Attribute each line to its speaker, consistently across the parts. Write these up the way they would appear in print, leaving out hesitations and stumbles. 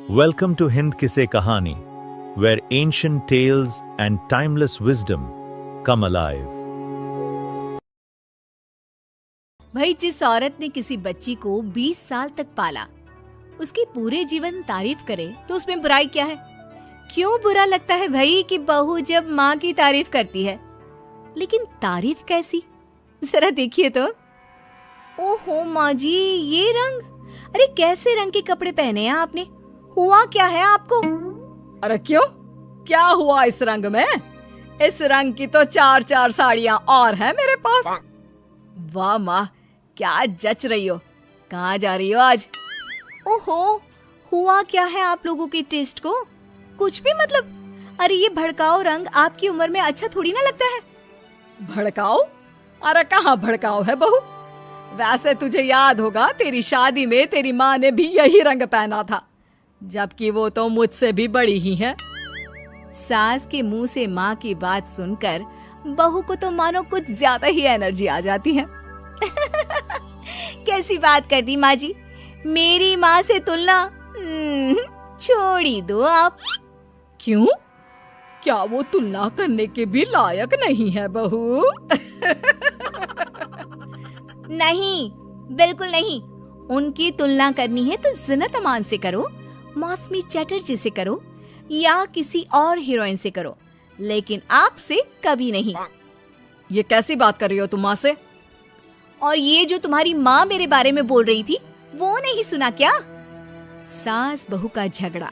Speaker 1: Welcome to Hind Kisse Kahani, where ancient tales and timeless wisdom come alive.
Speaker 2: भाई, जिस औरत ने किसी बच्ची को 20 साल तक पाला, उसकी पूरे जीवन तारीफ करे तो उसमें बुराई क्या है? क्यों बुरा लगता है भाई कि बहू जब माँ की तारीफ करती है? लेकिन तारीफ कैसी? जरा देखिए तो। ओहो माँ जी, ये रंग! अरे कैसे रंग के कपड़े पहने हैं आपने? हुआ क्या है आपको?
Speaker 3: अरे क्यों? क्या हुआ इस रंग में? इस रंग की तो 4 साड़ियाँ और हैं मेरे पास। वाह माँ, क्या जच रही हो। कहाँ जा रही हो आज?
Speaker 2: ओहो, हुआ क्या है आप लोगों के टेस्ट को? कुछ भी मतलब। अरे ये भड़काऊ रंग आपकी उम्र में अच्छा थोड़ी ना लगता है।
Speaker 3: भड़काऊ? अरे कहाँ भड़काऊ है बहू। वैसे तुझे याद होगा, तेरी शादी में तेरी माँ ने भी यही रंग पहना था, जबकि वो तो मुझसे भी बड़ी ही है।
Speaker 2: सास के मुंह से माँ की बात सुनकर बहू को तो मानो कुछ ज्यादा ही एनर्जी आ जाती है। कैसी बात कर दी माँ जी, मेरी माँ से तुलना छोड़ ही दो आप।
Speaker 3: क्यों? क्या वो तुलना करने के भी लायक नहीं है बहू?
Speaker 2: नहीं, बिल्कुल नहीं। उनकी तुलना करनी है तो ज़ीनत अमान से करो, मौसमी चटर्जी से करो, या किसी और हीरोइन से करो, लेकिन आपसे कभी नहीं।
Speaker 3: ये कैसी बात कर रही हो तुम माँ से?
Speaker 2: और ये जो तुम्हारी माँ मेरे बारे में बोल रही थी, वो नहीं सुना क्या? सास बहू का झगड़ा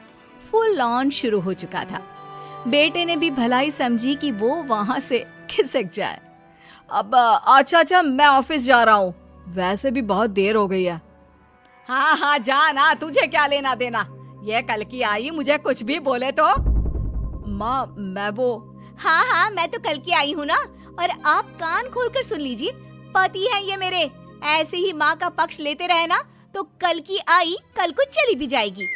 Speaker 2: फुल ऑन शुरू हो चुका था। बेटे ने भी भलाई समझी कि वो वहां से खिसक जाए।
Speaker 3: अब अच्छा, मैं ऑफिस जा रहा हूँ। वैसे भी बहुत देर हो गई है। हाँ, जाना, तुझे क्या लेना देना। ये कल की आई, मुझे कुछ भी बोले तो। माँ, मैं वो।
Speaker 2: हाँ, मैं तो कल की आई हूँ ना। और आप कान खोलकर सुन लीजिए, पति है ये मेरे। ऐसे ही माँ का पक्ष लेते रहे ना तो कल की आई कल को चली भी जाएगी।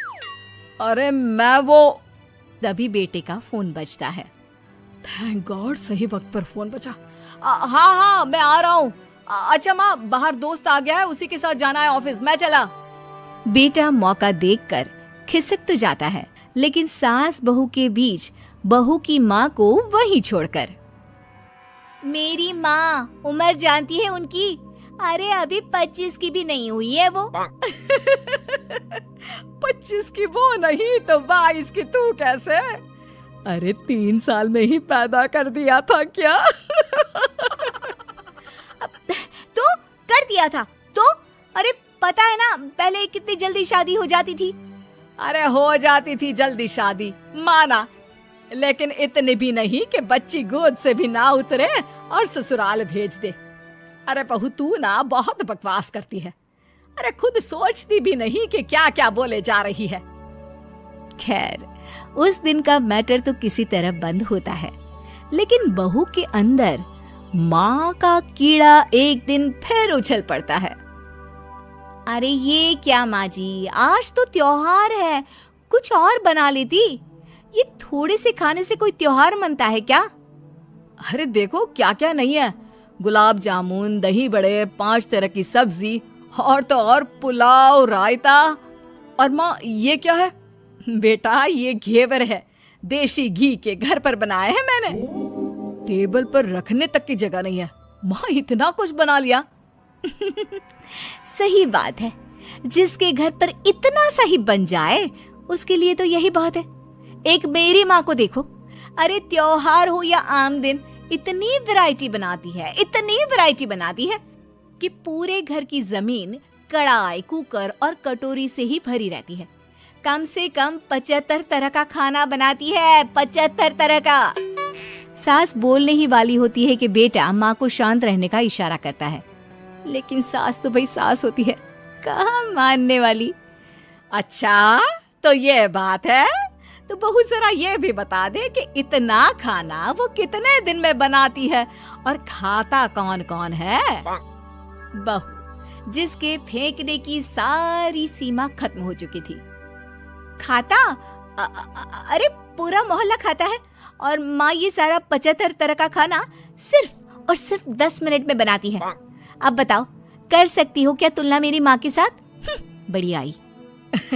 Speaker 3: अरे मैं वो।
Speaker 2: तभी बेटे का फोन बजता है।
Speaker 3: थैंक गॉड, सही वक्त पर फोन बजा। हाँ, मैं आ रहा हूँ। अच्छा माँ, बाहर दोस्त आ गया है, उसी के साथ जाना है ऑफिस। मैं चला।
Speaker 2: बेटा मौका देखकर खिसक तो जाता है, लेकिन सास बहू के बीच बहू की माँ को वहीं छोड़कर। मेरी माँ, उम्र जानती है उनकी? अरे अभी 25 की भी नहीं हुई है वो।
Speaker 3: 25 की वो नहीं तो 22 की तू कैसे? अरे 3 साल में ही पैदा कर दिया था क्या?
Speaker 2: तो कर दिया था तो? अरे पता है ना, पहले कितनी जल्दी शादी हो जाती थी।
Speaker 3: अरे हो जाती थी जल्दी शादी, माना, लेकिन इतनी भी नहीं कि बच्ची गोद से भी ना उतरे और ससुराल भेज दे। अरे बहू, तू ना बहुत बकवास करती है। अरे खुद सोचती भी नहीं कि क्या क्या बोले जा रही है।
Speaker 2: खैर, उस दिन का मैटर तो किसी तरह बंद होता है, लेकिन बहू के अंदर माँ का कीड़ा एक दिन फिर उछल पड़ता है। अरे ये क्या माँ जी, आज तो त्योहार है, कुछ और बना लेती। ये थोड़े से खाने से कोई त्योहार मनता है क्या?
Speaker 3: अरे देखो क्या क्या नहीं है। गुलाब जामुन, दही बड़े, 5 तरह की सब्जी, और तो और पुलाव, रायता। और माँ, ये क्या है? बेटा, ये घेवर है, देसी घी के, घर पर बनाए हैं मैंने। टेबल पर रखने तक की जगह नहीं है। माँ, इतना कुछ बना लिया।
Speaker 2: सही बात है, जिसके घर पर इतना सा ही बन जाए उसके लिए तो यही बहुत है। एक मेरी माँ को देखो, अरे त्योहार हो या आम दिन, इतनी वैरायटी बनाती है कि पूरे घर की जमीन कढ़ाई, कुकर और कटोरी से ही भरी रहती है। कम से कम 75 तरह का खाना बनाती है, 75 तरह का। सास बोलने ही वाली होती है कि बेटा माँ को शांत रहने का इशारा करता है, लेकिन सास तो भाई सास होती है, कहाँ मानने वाली।
Speaker 3: अच्छा, तो ये बात है। तो बहू जरा ये भी बता दे कि इतना खाना वो कितने दिन में बनाती है और खाता कौन कौन है?
Speaker 2: बहू, जिसके फेंकने की सारी सीमा खत्म हो चुकी थी। खाता? अरे पूरा मोहल्ला खाता है, और माँ ये सारा 75 तरह का खाना सिर्फ और सिर्फ 10 मिनट में बनाती है। अब बताओ, कर सकती हो क्या तुलना मेरी माँ के साथ? बड़ी आई।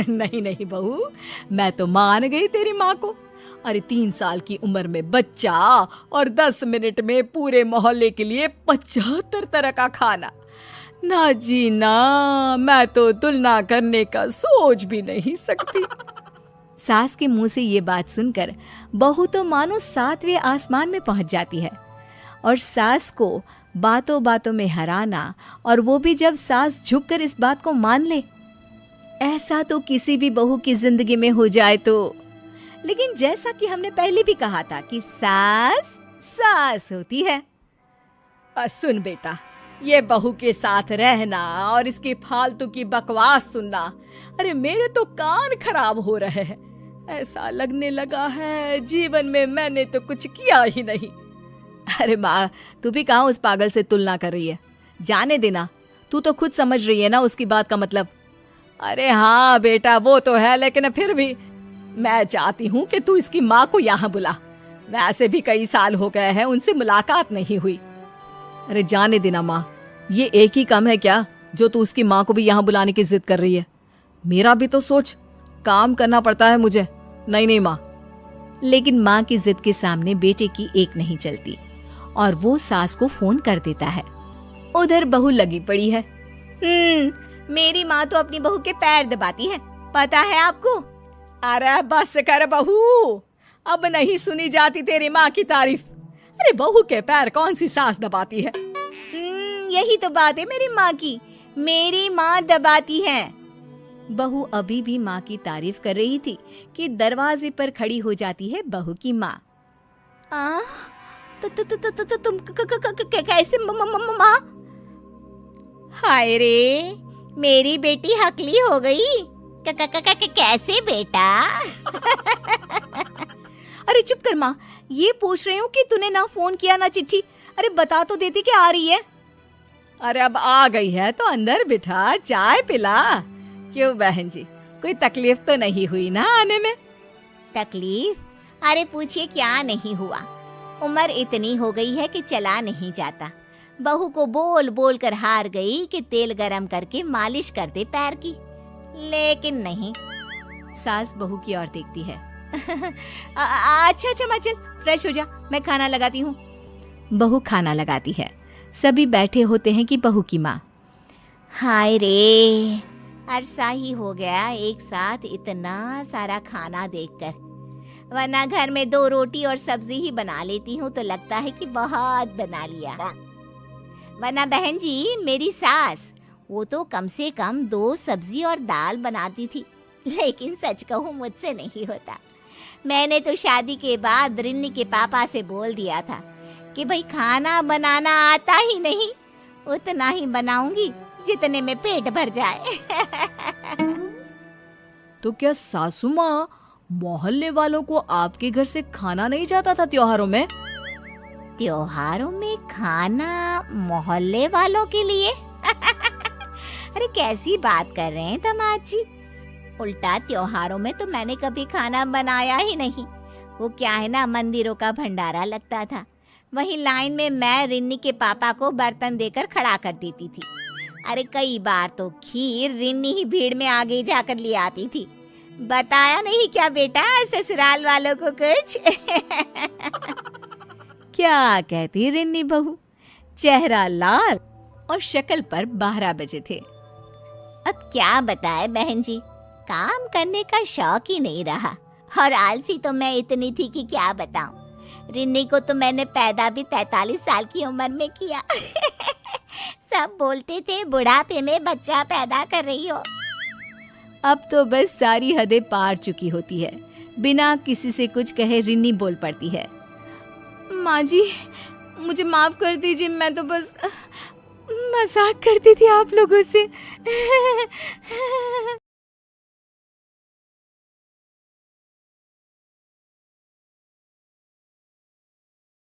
Speaker 3: नहीं नहीं बहू, मैं तो मान गई तेरी माँ को। अरे 3 साल की उम्र में बच्चा और 10 मिनट में पूरे मोहल्ले के लिए 75 तरह का खाना। ना जी ना, मैं तो तुलना करने का सोच भी नहीं सकती।
Speaker 2: सास के मुंह से ये बात सुनकर बहू तो मानो 7वें आसमान में पहुंच जाती है। और सास को बातों बातों में हराना, और वो भी जब सास झुककर इस बात को मान ले, ऐसा तो किसी भी बहू की जिंदगी में हो जाए तो। लेकिन जैसा कि हमने पहले भी कहा था कि सास सास होती है।
Speaker 3: सुन बेटा, ये बहू के साथ रहना और इसकी फालतू की बकवास सुनना, अरे मेरे तो कान खराब हो रहे हैं। ऐसा लगने लगा है जीवन में मैंने तो कुछ किया ही नहीं।
Speaker 2: अरे माँ, तू भी कहाँ उस पागल से तुलना कर रही है? जाने देना, तू तो खुद समझ रही है ना उसकी बात का मतलब।
Speaker 3: अरे हाँ बेटा, वो तो है, लेकिन फिर भी मैं चाहती हूँ कि तू इसकी माँ को यहाँ बुला। वैसे भी कई साल हो गए हैं उनसे मुलाकात नहीं हुई।
Speaker 2: अरे जाने देना माँ, ये एक ही काम है क्या जो तू उसकी माँ को भी यहाँ बुलाने की जिद कर रही है? मेरा भी तो सोच, काम करना पड़ता है मुझे। नहीं नहीं माँ। लेकिन माँ की जिद के सामने बेटे की एक नहीं चलती और वो सास को फोन कर देता है। उधर बहू लगी पड़ी है।
Speaker 3: मेरी माँ तो अपनी बहू के पैर दबाती है, पता है आपको? अरे बस कर बहू, अब नहीं सुनी जाती तेरी माँ की तारीफ। अरे बहू के पैर कौन सी सास दबाती है?
Speaker 2: यही तो बात है मेरी माँ की, मेरी माँ दबाती है। बहू अभी भी माँ की तारीफ कर रही थी कि दरवाजे पर खड़ी हो जाती है बहू की माँ।
Speaker 3: तुम कैसे माँ? हाय रे, मेरी बेटी हकली हो गई। कैसे बेटा?
Speaker 2: अरे चुप कर माँ, ये पूछ रही हूँ कि तूने ना फोन किया ना चिट्ठी। अरे बता तो देती कि आ रही है।
Speaker 3: अरे अब आ गई है तो अंदर बिठा, चाय पिला। क्यों बहन जी, कोई तकलीफ तो नहीं हुई ना आने में?
Speaker 2: तकलीफ? अरे पूछिए क्या नहीं हुआ। उम्र इतनी हो गई है कि चला नहीं जाता। बहू को बोल बोल कर हार गई कि तेल गरम करके मालिश कर दे पैर की, लेकिन नहीं। सास बहू की ओर देखती है। अच्छा माँ, चल फ्रेश हो जा, मैं खाना लगाती हूँ। बहू खाना लगाती है। सभी बैठे होते हैं कि बहू की माँ, हाय रे, अरसा ही हो गया एक साथ इतना सारा खाना देखकर, वरना घर में 2 रोटी और सब्जी ही बना लेती हूँ तो लगता है कि बहुत बना लिया। वरना बहन जी, मेरी सास वो तो कम से कम 2 सब्जी और दाल बनाती थी, लेकिन सच कहूँ मुझसे नहीं होता। मैंने तो शादी के बाद रिन्नी के पापा से बोल दिया था कि भाई खाना बनाना आता ही नहीं, उतना ही बनाऊंगी जितने में पेट भर जाए।
Speaker 3: तो क्या सासू माँ मोहल्ले वालों को आपके घर से खाना नहीं जाता था त्योहारों में?
Speaker 2: त्योहारों में खाना मोहल्ले वालों के लिए? अरे कैसी बात कर रहे हैं दामाद जी? उल्टा त्योहारों में तो मैंने कभी खाना बनाया ही नहीं। वो क्या है ना, मंदिरों का भंडारा लगता था, वहीं लाइन में मैं रिन्नी के पापा को बर्तन देकर खड़ा कर देती थी। अरे कई बार तो खीर रिन्नी ही भीड़ में आगे जाकर ले आती थी। बताया नहीं क्या बेटा ससुराल वालों को कुछ? क्या कहती रिन्नी बहू? चेहरा लाल और शक्ल पर 12 बजे थे। अब क्या बताए बहन जी, काम करने का शौक ही नहीं रहा, और आलसी तो मैं इतनी थी कि क्या बताऊं। रिन्नी को तो मैंने पैदा भी 43 साल की उम्र में किया। सब बोलते थे बुढ़ापे में बच्चा पैदा कर रही हो। अब तो बस सारी हदें पार चुकी होती है। बिना किसी से कुछ कहे रिन्नी बोल पड़ती है, माँ जी मुझे माफ कर दीजिए, मैं तो बस मजाक करती थी आप लोगों से।